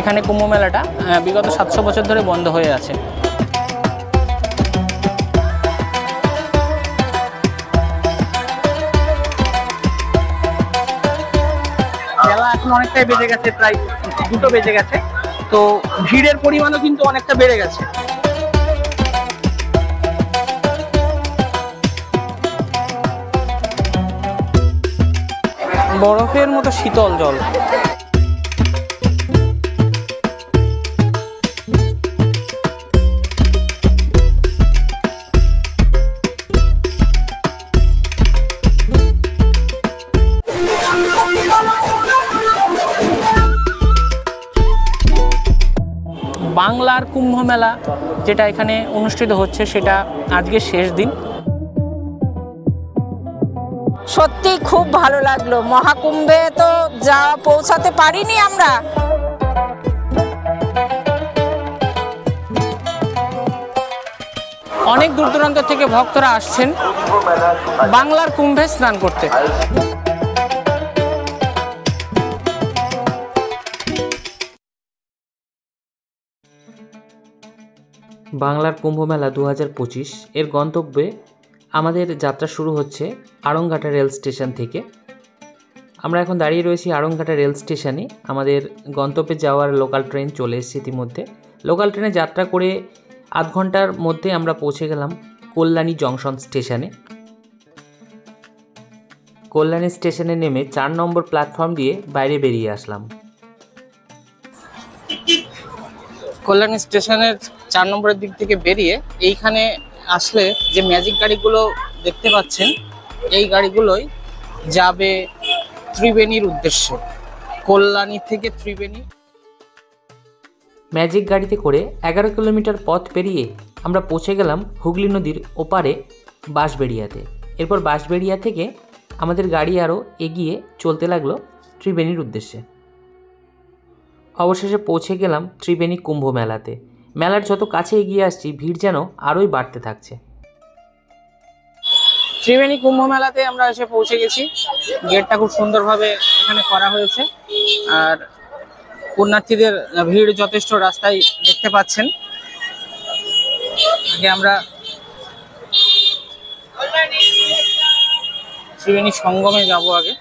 এখানে কুম্ভ মেলাটা বিগত 700 বছর ধরে বন্ধ হয়ে আছে। বেলা এখন অনেকটাই বেজে গেছে, প্রায় 2টো বেজে গেছে, তো ভিড়ের পরিমাণও কিন্তু অনেকটা বেড়ে গেছে। বরফের মতো শীতল জল। বাংলার কুম্ভ মেলা যেটা এখানে অনুষ্ঠিত হচ্ছে সেটা আজকে শেষ দিন। সত্যি খুব ভালো লাগলো। মহাকুম্ভে তো পৌঁছাতে পারিনি আমরা। অনেক দূর দূরান্ত থেকে ভক্তরা আসছেন বাংলার কুম্ভে স্নান করতে। বাংলার কুম্ভ মেলা 2025 এর গন্তব্যে আমাদের যাত্রা শুরু হচ্ছে আড়ংঘাটা রেল স্টেশন থেকে। আমরা এখন দাঁড়িয়ে রয়েছি আড়ংঘাটা রেল স্টেশনে। আমাদের গন্তব্যে যাওয়ার লোকাল ট্রেন চলে এসেছে ইতিমধ্যে। লোকাল ট্রেনে যাত্রা করে আধ ঘন্টার মধ্যে আমরা পৌঁছে গেলাম কল্যাণী জংশন স্টেশনে। কল্যাণী স্টেশনে নেমে 4 নম্বর প্ল্যাটফর্ম দিয়ে বাইরে বেরিয়ে আসলাম। কল্যাণী স্টেশনের 4 নম্বরের দিক থেকে বেরিয়ে এইখানে আসলে যে ম্যাজিক গাড়িগুলো দেখতে পাচ্ছেন, এই গাড়িগুলোই যাবে ত্রিবেণীর উদ্দেশ্যে, কল্যাণী থেকে ত্রিবেণী। ম্যাজিক গাড়িতে করে 11 কিলোমিটার পথ পেরিয়ে আমরা পৌঁছে গেলাম হুগলি নদীর ওপারে বাঁশবেড়িয়াতে। এরপর বাঁশবেড়িয়া থেকে আমাদের গাড়ি আরও এগিয়ে চলতে লাগলো ত্রিবেণীর উদ্দেশ্যে। অবশেষে পৌঁছে গেলাম ত্রিবেণী কুম্ভ মেলাতে। মেলার যত কাছে এগিয়ে আসছি ভিড় যেন আরোই বাড়তে থাকছে। ত্রিবেণী কুম্ভ মেলাতে আমরা এসে পৌঁছে গেছি। গেটটা খুব সুন্দরভাবে এখানে করা হয়েছে, আর পুণ্যার্থীদের ভিড় যথেষ্ট রাস্তায় দেখতে পাচ্ছেন। আগে আমরা ত্রিবেণী সঙ্গমে যাব আগে।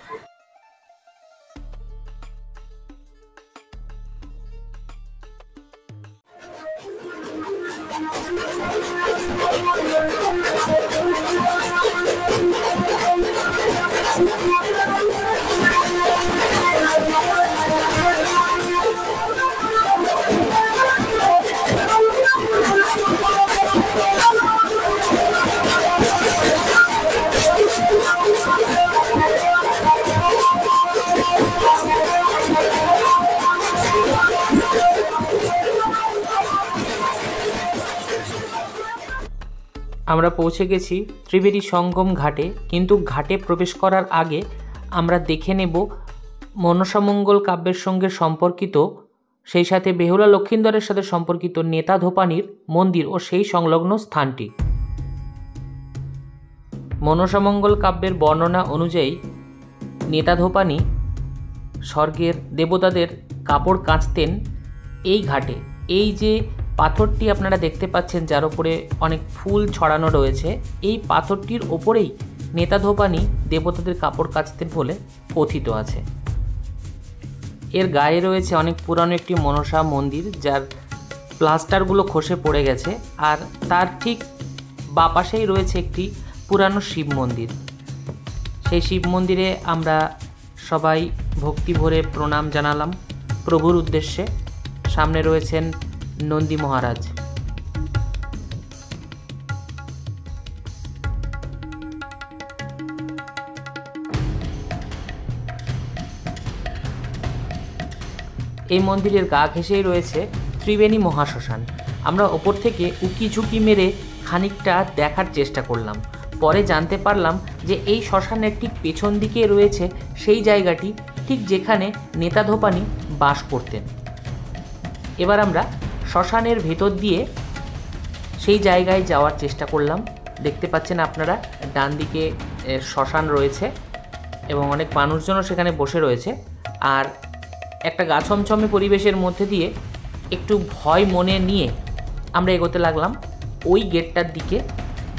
আমরা পৌঁছে গেছি ত্রিবেণী সঙ্গম ঘাটে, কিন্তু ঘাটে প্রবেশ করার আগে আমরা দেখে নেব মনসামঙ্গল কাব্যের সঙ্গে সম্পর্কিত, সেই সাথে বেহুলা লক্ষিন্দরের সাথে সম্পর্কিত নেতা ধোপানির মন্দির ও সেই সংলগ্ন স্থানটি। মনসামঙ্গল কাব্যের বর্ণনা অনুযায়ী নেতা ধোপানি স্বর্গের দেবতাদের কাপড় কাচতেন এই ঘাটে। এই যে পাথরটি আপনারা দেখতে পাচ্ছেন যার উপরে অনেক ফুল ছড়ানো রয়েছে, এই পাথরটির ওপরেই নেতা ধোপানি দেবতাদের কাপড় কাচতেন বলে কথিত আছে। এর গায়ে রয়েছে অনেক পুরানো একটি মনসা মন্দির, যার প্লাস্টারগুলো খসে পড়ে গেছে, আর তার ঠিক বাঁ পাশেই রয়েছে একটি পুরানো শিব মন্দির। সেই শিব মন্দিরে আমরা সবাই ভক্তি ভরে প্রণাম জানালাম প্রভুর উদ্দেশ্যে। সামনে রয়েছেন নন্দী মহারাজ। এই মন্দিরের গা ঘেঁষেই রয়েছে ত্রিবেণী মহাশ্মশান। আমরা ওপর থেকে উকি ঝুঁকি মেরে খানিকটা দেখার চেষ্টা করলাম। পরে জানতে পারলাম যে এই শ্মশানের ঠিক পেছন দিকে রয়েছে সেই জায়গাটি ঠিক যেখানে নেতা ধোপানি বাস করতেন। এবার আমরা শ্মশানের ভেতর দিয়ে সেই জায়গায় যাওয়ার চেষ্টা করলাম। দেখতে পাচ্ছেন আপনারা ডান দিকে শ্মশান রয়েছে এবং অনেক মানুষজনও সেখানে বসে রয়েছে। আর একটা গা ছমছমে পরিবেশের মধ্যে দিয়ে একটু ভয় মনে নিয়ে আমরা এগোতে লাগলাম ওই গেটটার দিকে,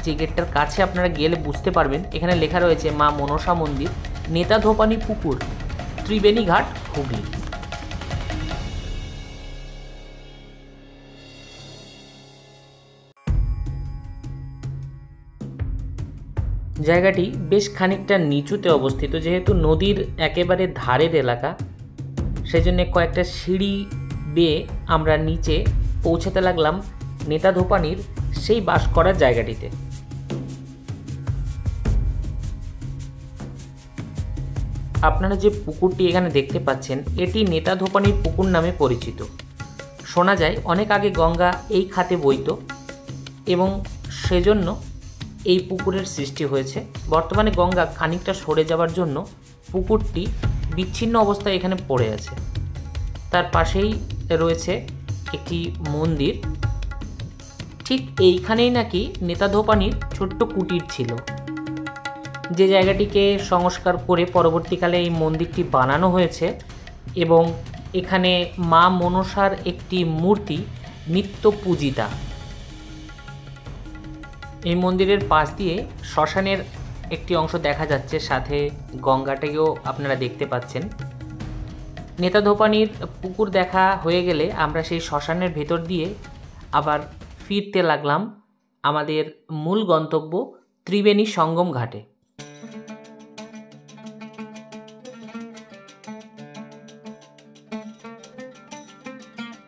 যে গেটটার কাছে আপনারা গেলে বুঝতে পারবেন এখানে লেখা রয়েছে মা মনসা মন্দির, নেতাধোপানি পুকুর, ত্রিবেণী ঘাট, হুগলি। জায়গাটি বেশ খানিকটা নিচুতে অবস্থিত, যেহেতু নদীর একেবারে ধারের এলাকা, সেজন্য কয়েকটা সিঁড়ি বেয়ে আমরা নিচে পৌঁছাতে লাগলাম নেতাধোপানির সেই বাস করার জায়গাটিতে। আপনারা যে পুকুরটি এখানে দেখতে পাচ্ছেন এটি নেতাধোপানির পুকুর নামে পরিচিত। শোনা যায় অনেক আগে গঙ্গা এই খাতে বইত এবং সেজন্য এই পুকুরের সৃষ্টি হয়েছে। বর্তমানে গঙ্গা খানিকটা সরে যাওয়ার জন্য পুকুরটি বিচ্ছিন্ন অবস্থায় এখানে পড়ে আছে। তার পাশেই রয়েছে একটি মন্দির। ঠিক এইখানেই নাকি নেতাধোপানির ছোট্ট কুটির ছিল, যে জায়গাটিকে সংস্কার করে পরবর্তীকালে এই মন্দিরটি বানানো হয়েছে এবং এখানে মা মনসার একটি মূর্তি নিত্য পূজিতা। এই মন্দিরের পাশ দিয়ে শ্মশানের একটি অংশ দেখা যাচ্ছে, সাথে গঙ্গাটাকেও আপনারা দেখতে পাচ্ছেন। নেতাধোপানির পুকুর দেখা হয়ে গেলে আমরা সেই শ্মশানের ভেতর দিয়ে আবার ফিরতে লাগলাম আমাদের মূল গন্তব্য ত্রিবেণী সঙ্গম ঘাটে।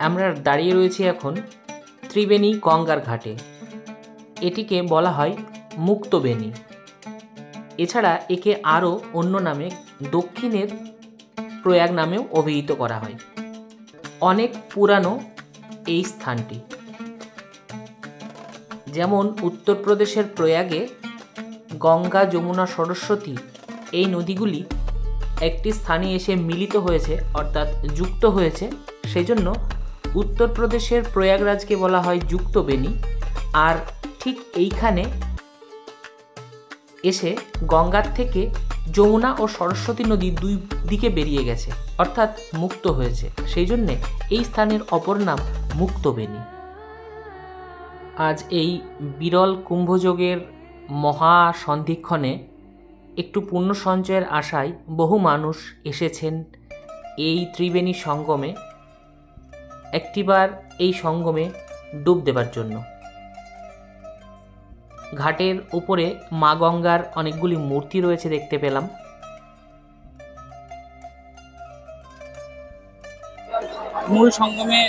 আমরা দাঁড়িয়ে রয়েছি এখন ত্রিবেণী গঙ্গার ঘাটে। এটিকে বলা হয় মুক্তবেণী। এছাড়া একে আরও অন্য নামে দক্ষিণের প্রয়াগ নামেও অভিহিত করা হয়। অনেক পুরানো এই স্থানটি। যেমন উত্তরপ্রদেশের প্রয়াগে গঙ্গা, যমুনা, সরস্বতী এই নদীগুলি একটি স্থানে এসে মিলিত হয়েছে, অর্থাৎ যুক্ত হয়েছে, সেজন্য উত্তরপ্রদেশের প্রয়াগরাজকে বলা হয় যুক্তবেণী। আর ঠিক এইখানে এসে গঙ্গার থেকে যমুনা ও সরস্বতী নদী দুই দিকে বেরিয়ে গেছে, অর্থাৎ মুক্ত হয়েছে, সেই জন্যে এই স্থানের অপর নাম মুক্তবেণী। আজ এই বিরল কুম্ভযোগের মহা সন্ধিক্ষণে একটু পুণ্য সঞ্চয়ের আশায় বহু মানুষ এসেছেন এই ত্রিবেণী সঙ্গমে, একটিবার এই সঙ্গমে ডুব দেবার জন্য। ঘাটের উপরে মা গঙ্গার অনেকগুলি মূর্তি রয়েছে দেখতে পেলাম। মূল সঙ্গমে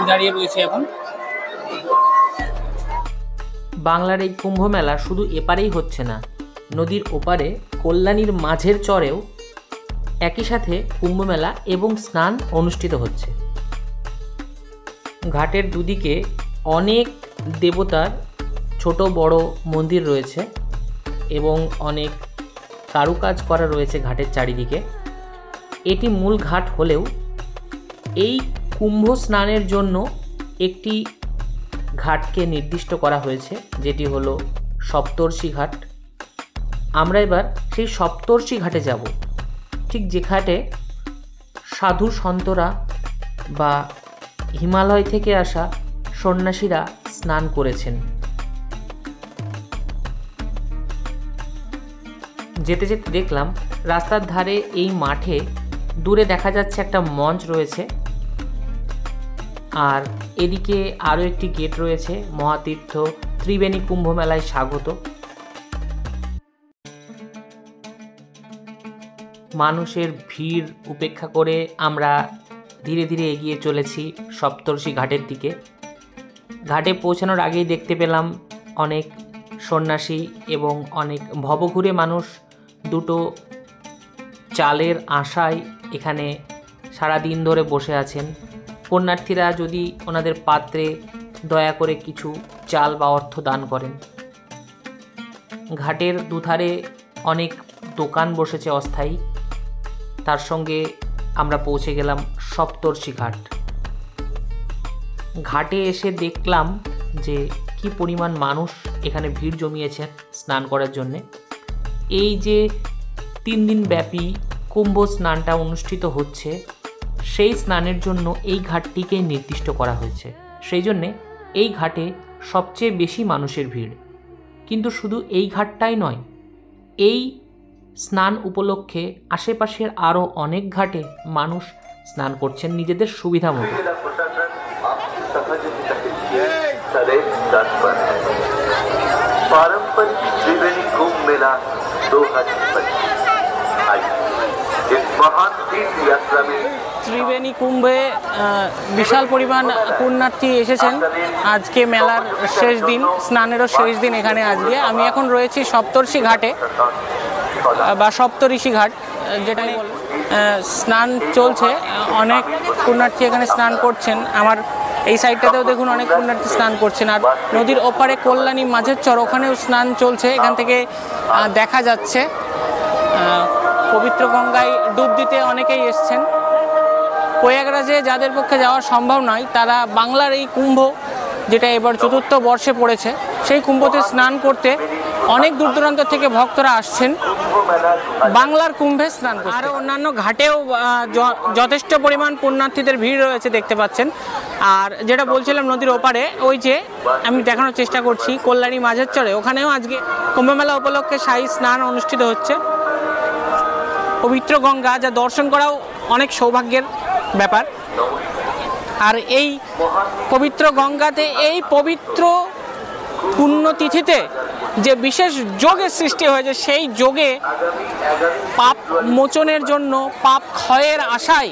দাঁড়িয়ে রয়েছে এখন। বাংলার এই কুম্ভ মেলা শুধু এপারেই হচ্ছে না, নদীর ওপারে কল্যাণীর মাঝের চরেও একই সাথে কুম্ভ মেলা এবং স্নান অনুষ্ঠিত হচ্ছে। ঘাটের দুদিকে অনেক দেবতার ছোট বড় মন্দির রয়েছে এবং অনেক কারুকাজ করা রয়েছে ঘাটের চারিদিকে। এটি মূল ঘাট হলেও এই কুম্ভ স্নানের জন্য একটি ঘাটকে নির্দিষ্ট করা হয়েছে, যেটি হলো সপ্তর্ষি ঘাট। আমরা এবার সেই সপ্তর্ষি ঘাটে যাব, ঠিক যে ঘাটে সাধু সন্তরা বা হিমালয় থেকে আসা সন্ন্যাসীরা স্নান করেছেন। যেতে যেতে দেখলাম রাস্তার ধারে এই মাঠে দূরে দেখা যাচ্ছে একটা মঞ্চ রয়েছে, আর এদিকে আরও একটি গেট রয়েছে, মহাতীর্থ ত্রিবেণী কুম্ভ মেলায় স্বাগত। মানুষের ভিড় উপেক্ষা করে আমরা ধীরে ধীরে এগিয়ে চলেছি সপ্তর্ষি ঘাটের দিকে। ঘাটে পৌঁছানোর আগেই দেখতে পেলাম অনেক সন্ন্যাসী এবং অনেক ভবঘুরে মানুষ দুটো চালের আশায় এখানে সারা দিন ধরে বসে আছেন। পুণ্যার্থীরা যদি ওনাদের পাত্রে দয়া করে কিছু চাল বা অর্থ দান করেন। ঘাটের দুধারে অনেক দোকান বসেছে অস্থায়ী। তার সঙ্গে আমরা পৌঁছে গেলাম সপ্তর্ষি ঘাট। ঘাটে এসে দেখলাম যে কি পরিমাণ মানুষ এখানে ভিড় জমিয়েছে স্নান করার জন্যে। এই যে 3 দিন ব্যাপী কুম্ভ স্নানটা অনুষ্ঠিত হচ্ছে, সেই স্নানের জন্য এই ঘাটটিকে নির্দিষ্ট করা হয়েছে। সেই জন্যে এই ঘাটে সবচেয়ে বেশি মানুষের ভিড়। কিন্তু শুধু এই ঘাটটাই নয়, এই স্নান উপলক্ষে আশেপাশের আরও অনেক ঘাটে মানুষ স্নান করছেন নিজেদের সুবিধা মতো। पारंपरिक त्रिवेणी कुंभ मेला 2025 इस महान तीर्थ यात्रा में ত্রিবেণী কুম্ভে বিশাল পরিমাণ পুণ্যার্থী এসেছেন। আজকে মেলার শেষ দিন, স্নানেরও শেষ দিন এখানে আজকে। আমি এখন রয়েছি সপ্তর্ষি ঘাটে বা সপ্তঋষি ঘাট, যেটা স্নান চলছে। অনেক পুণ্যার্থী এখানে স্নান করছেন। আমার এই সাইডটাতেও দেখুন অনেক পুণ্যার্থী স্নান করছেন। আর নদীর ওপারে কল্যাণী মাঝের চর, ওখানেও স্নান চলছে। এখান থেকে দেখা যাচ্ছে পবিত্র গঙ্গায় ডুব দিতে অনেকেই এসছেন। প্রয়াগরাজে যাদের পক্ষে যাওয়া সম্ভব নয়, তারা বাংলার এই কুম্ভ, যেটা এবার চতুর্থ বর্ষে পড়েছে, সেই কুম্ভতে স্নান করতে অনেক দূর দূরান্ত থেকে ভক্তরা আসছেন বাংলার কুম্ভে স্নান করতে। আরও অন্যান্য ঘাটেও যথেষ্ট পরিমাণ পুণ্যার্থীদের ভিড় রয়েছে দেখতে পাচ্ছেন। আর যেটা বলছিলাম নদীর ওপারে, ওই যে আমি দেখানোর চেষ্টা করছি কল্যাণী মাঝের চরে, ওখানেও আজকে কুম্ভমেলা উপলক্ষে শাহী স্নান অনুষ্ঠিত হচ্ছে। পবিত্র গঙ্গা, যা দর্শন করাও অনেক সৌভাগ্যের ব্যাপার। আর এই পবিত্র গঙ্গাতে, এই পবিত্র পুণ্যতিথিতে যে বিশেষ যোগের সৃষ্টি হয়েছে, সেই যোগে পাপ মোচনের জন্য, পাপ ক্ষয়ের আশায়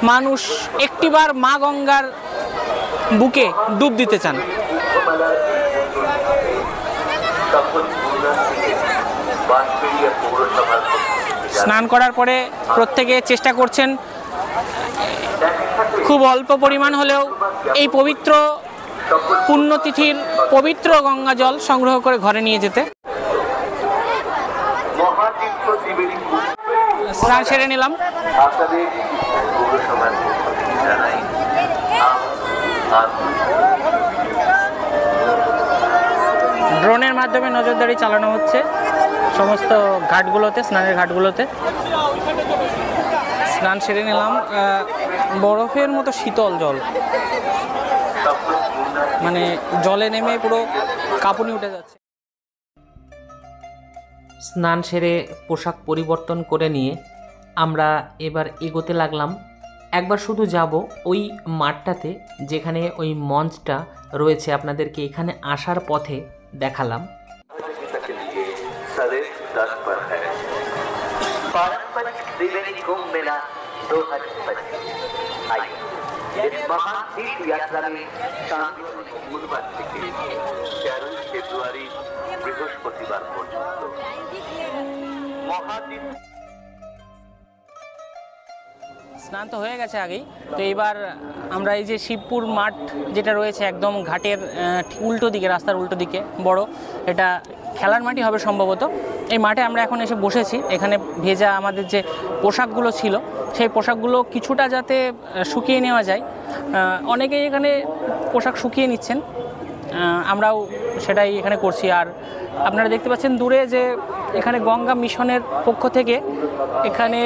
মানুষ একটিবার মা গঙ্গার বুকে ডুব দিতে চান। স্নান করার পরে প্রত্যেকে চেষ্টা করছেন খুব অল্প পরিমাণ হলেও এই পবিত্র পুণ্যতিথির পবিত্র গঙ্গা জল সংগ্রহ করে ঘরে নিয়ে যেতে। স্নান সেরে নিলাম। ড্রোনের মাধ্যমে নজরদারি চালানো হচ্ছে সমস্ত ঘাটগুলোতে, স্নানের ঘাটগুলোতে। স্নান সেরে নিলাম। বরফের মতো শীতল জল, মানে জলে নেমে পুরো কাঁপুনি উঠে যাচ্ছে। স্নান সেরে পোশাক পরিবর্তন করে নিয়ে আমরা এবার এগোতে লাগলাম। একবার শুধু যাব ওই মাঠটাতে, যেখানে ওই মঞ্চটা রয়েছে, আপনাদেরকে এখানে আসার পথে দেখালাম। पारंपरिक त्रिवेणी कुंभ मेला 2025 इस महान तीर्थ यात्रा में शामिल बुधवार থেকে 13 ফেব্রুয়ারি বৃহস্পতিবার পর্যন্ত মহাতীর্থ। স্নান তো হয়ে গেছে আগেই। তো এবার আমরা এই যে শিবপুর মাঠ যেটা রয়েছে একদম ঘাটের উল্টো দিকে, রাস্তার উল্টো দিকে বড়, এটা খেলার মাঠই হবে সম্ভবত। এই মাঠে আমরা এখন এসে বসেছি। এখানে ভেজা আমাদের যে পোশাকগুলো ছিল, সেই পোশাকগুলো কিছুটা যাতে শুকিয়ে নেওয়া যায়, অনেকেই এখানে পোশাক শুকিয়ে নিচ্ছেন, আমরাও সেটাই এখানে করছি। আর আপনারা দেখতে পাচ্ছেন দূরে যে এখানে গঙ্গা মিশনের পক্ষ থেকে এখানে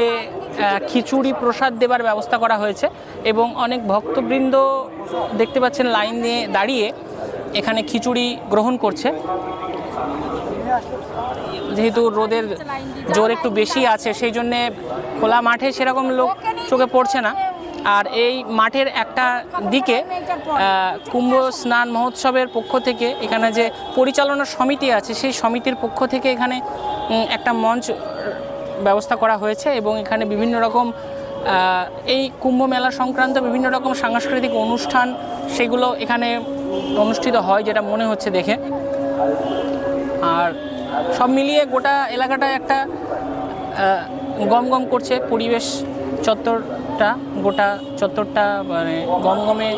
খিচুড়ি প্রসাদ দেবার ব্যবস্থা করা হয়েছে এবং অনেক ভক্তবৃন্দ দেখতে পাচ্ছেন লাইন দিয়ে দাঁড়িয়ে এখানে খিচুড়ি গ্রহণ করছে। যেহেতু রোদের জোর একটু বেশি আছে, সেই জন্যে খোলা মাঠে সেরকম লোক চোখে পড়ছে না। আর এই মাঠের একটা দিকে কুম্ভ স্নান মহোৎসবের পক্ষ থেকে এখানে যে পরিচালনা সমিতি আছে, সেই সমিতির পক্ষ থেকে এখানে একটা মঞ্চ ব্যবস্থা করা হয়েছে এবং এখানে বিভিন্ন রকম এই কুম্ভ মেলা সংক্রান্ত বিভিন্ন রকম সাংস্কৃতিক অনুষ্ঠান, সেগুলো এখানে অনুষ্ঠিত হয় যেটা মনে হচ্ছে দেখে। আর সব মিলিয়ে গোটা এলাকাটায় একটা গমগম করছে পরিবেশ। চত্বরটা, গোটা চত্বরটা মানে গমগমে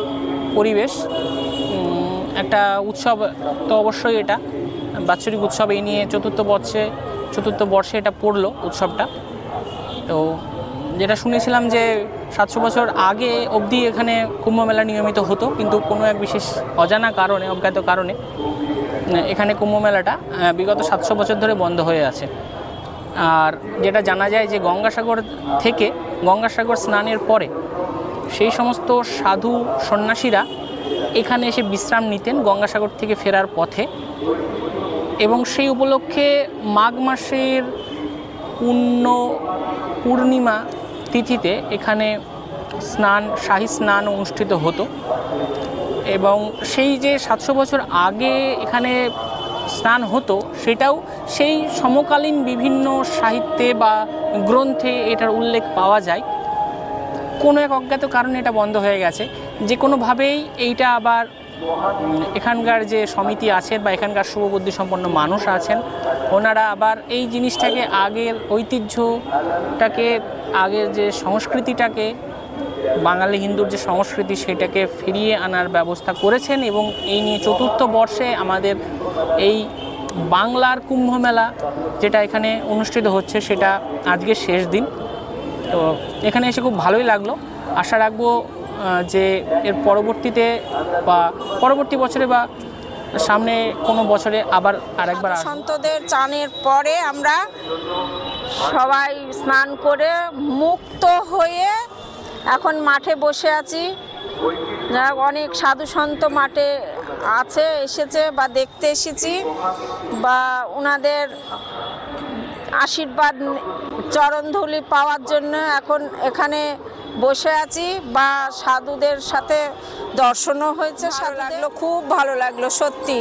পরিবেশ। একটা উৎসব তো অবশ্যই, এটা বাৎসরিক উৎসব। এই নিয়ে চতুর্থ বর্ষে এটা পড়লো উৎসবটা। তো যেটা শুনেছিলাম যে 700 বছর আগে অবধি এখানে কুম্ভ মেলা নিয়মিত হতো, কিন্তু কোনো এক বিশেষ অজানা কারণে, অজ্ঞাত কারণে এখানে কুম্ভ মেলাটা বিগত 700 বছর ধরে বন্ধ হয়ে আছে। আর যেটা জানা যায় যে গঙ্গাসাগর থেকে গঙ্গাসাগর স্নানের পরে সেই সমস্ত সাধু সন্ন্যাসীরা এখানে এসে বিশ্রাম নিতেন গঙ্গাসাগর থেকে ফেরার পথে, এবং সেই উপলক্ষে মাঘ মাসের পূর্ণিমা তিথিতে এখানে শাহী স্নান অনুষ্ঠিত হতো। এবং সেই যে 700 বছর আগে এখানে স্নান হতো সেটাও সেই সমকালীন বিভিন্ন সাহিত্যে বা গ্রন্থে এটার উল্লেখ পাওয়া যায়। কোনো এক অজ্ঞাত কারণে এটা বন্ধ হয়ে গেছে। যে কোনোভাবেই এইটা আবার এখানকার যে সমিতি আছেন বা এখানকার শুভবুদ্ধি সম্পন্ন মানুষ আছেন, ওনারা আবার এই জিনিসটাকে, আগের ঐতিহ্যটাকে, আগের যে সংস্কৃতিটাকে, বাঙালি হিন্দুর যে সংস্কৃতি সেটাকে ফিরিয়ে আনার ব্যবস্থা করেছেন। এবং এই নিয়ে 4র্থ বর্ষে আমাদের এই বাংলার কুম্ভ মেলা যেটা এখানে অনুষ্ঠিত হচ্ছে সেটা আজকে শেষ দিন। তো এখানে এসে খুব ভালোই লাগলো। আশা রাখবো যে এর পরবর্তীতে বা পরবর্তী বছরে বা সামনে কোনো বছরে আবার আরেকবার সন্তদের চানের পরে আমরা সবাই স্নান করে মুক্ত হয়ে এখন মাঠে বসে আছি। অনেক সাধু সন্ত মাঠে এসেছে বা দেখতে এসেছি, বা ওনাদের আশীর্বাদ চরণধুলি পাওয়ার জন্য এখন এখানে বসে আছি, বা সাধুদের সাথে দর্শনও হয়েছে। ভালো লাগলো, খুব ভালো লাগলো সত্যি।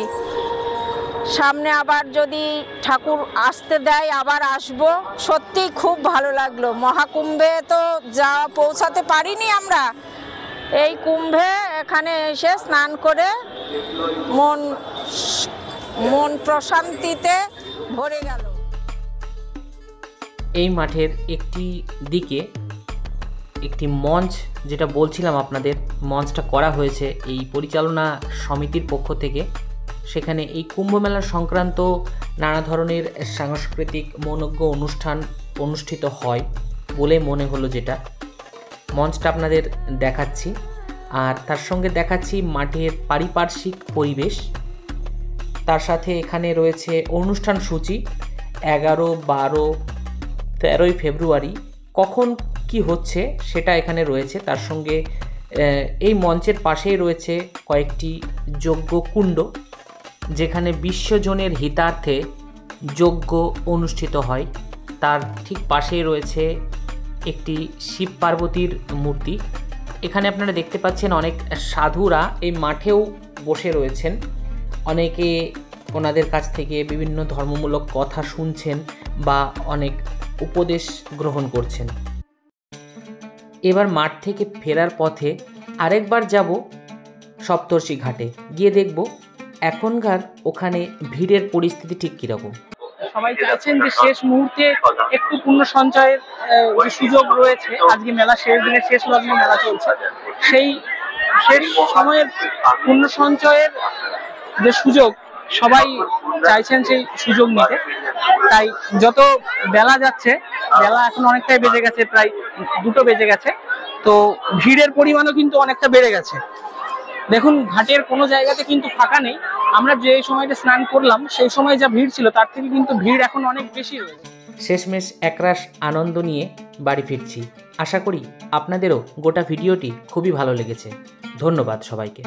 সামনে আবার যদি ঠাকুর আসতে দেয় আবার আসবো। সত্যি খুব ভালো লাগলো। মহাকুম্ভে তো পৌঁছাতে পারিনি আমরা, এই কুম্ভে এখানে এসে স্নান করে মন প্রশান্তিতে ভরে গেল। এই মাঠের একটি দিকে একটি মঞ্চ, যেটা বলছিলাম আপনাদের, মঞ্চটা করা হয়েছে এই পরিচালনা সমিতির পক্ষ থেকে। সেখানে এই কুম্ভ মেলা সংক্রান্ত নানা ধরনের সাংস্কৃতিক মনোজ্ঞ অনুষ্ঠান অনুষ্ঠিত হয় বলে মনে হলো। যেটা মঞ্চটা আপনাদের দেখাচ্ছি, আর তার সঙ্গে দেখাচ্ছি মাঠের পারিপার্শ্বিক পরিবেশ। তার সাথে এখানে রয়েছে অনুষ্ঠান সূচি 11, 12, 13ই ফেব্রুয়ারি কখন কি হচ্ছে সেটা এখানে রয়েছে। তার সঙ্গে এই মঞ্চের পাশেই রয়েছে কয়েকটি যজ্ঞ কুণ্ড, যেখানে বিশ্বজনের হিতার্থে যজ্ঞ অনুষ্ঠিত হয়। তার ঠিক পাশেই রয়েছে একটি শিব পার্বতীর মূর্তি। এখানে আপনারা দেখতে পাচ্ছেন অনেক সাধুরা এই মাঠেও বসে রয়েছেন। অনেকে ওনাদের কাছ থেকে বিভিন্ন ধর্মমূলক কথা শুনছেন বা অনেক উপদেশ গ্রহণ করছেন। এবার মাঠ থেকে ফেরার পথে আরেকবার যাব সপ্তর্ষি ঘাটে, গিয়ে দেখব এখনকার ওখানে ভিড়ের পরিস্থিতি ঠিক কীরকম। সবাই চাইছেন যে শেষ মুহূর্তে একটু পুণ্য সঞ্চয়ের যে সুযোগ রয়েছে। আজকে মেলা শেষ দিনে, শেষ লগ্নে মেলা চলছে, সেই শেষ সময়ের পুণ্য সঞ্চয়ের যে সুযোগ সবাই চাইছেন সেই সুযোগ নিতে। তাই যত বেলা যাচ্ছে, বেলা এখন অনেকটাই বেজে গেছে, প্রায় 2টো বেজে গেছে, তো ভিড়ের পরিমাণও কিন্তু অনেকটা বেড়ে গেছে। দেখুন, ঘাটের কোনো জায়গাতে কিন্তু ফাঁকা নেই। আমরা যে সময়টা স্নান করলাম সেই সময় যা ভিড় ছিল তার থেকে কিন্তু ভিড় এখন অনেক বেশি রয়েছে। শেষমেশ একরাশ আনন্দ নিয়ে বাড়ি ফিরছি। আশা করি আপনাদেরও গোটা ভিডিওটি খুবই ভালো লেগেছে। ধন্যবাদ সবাইকে।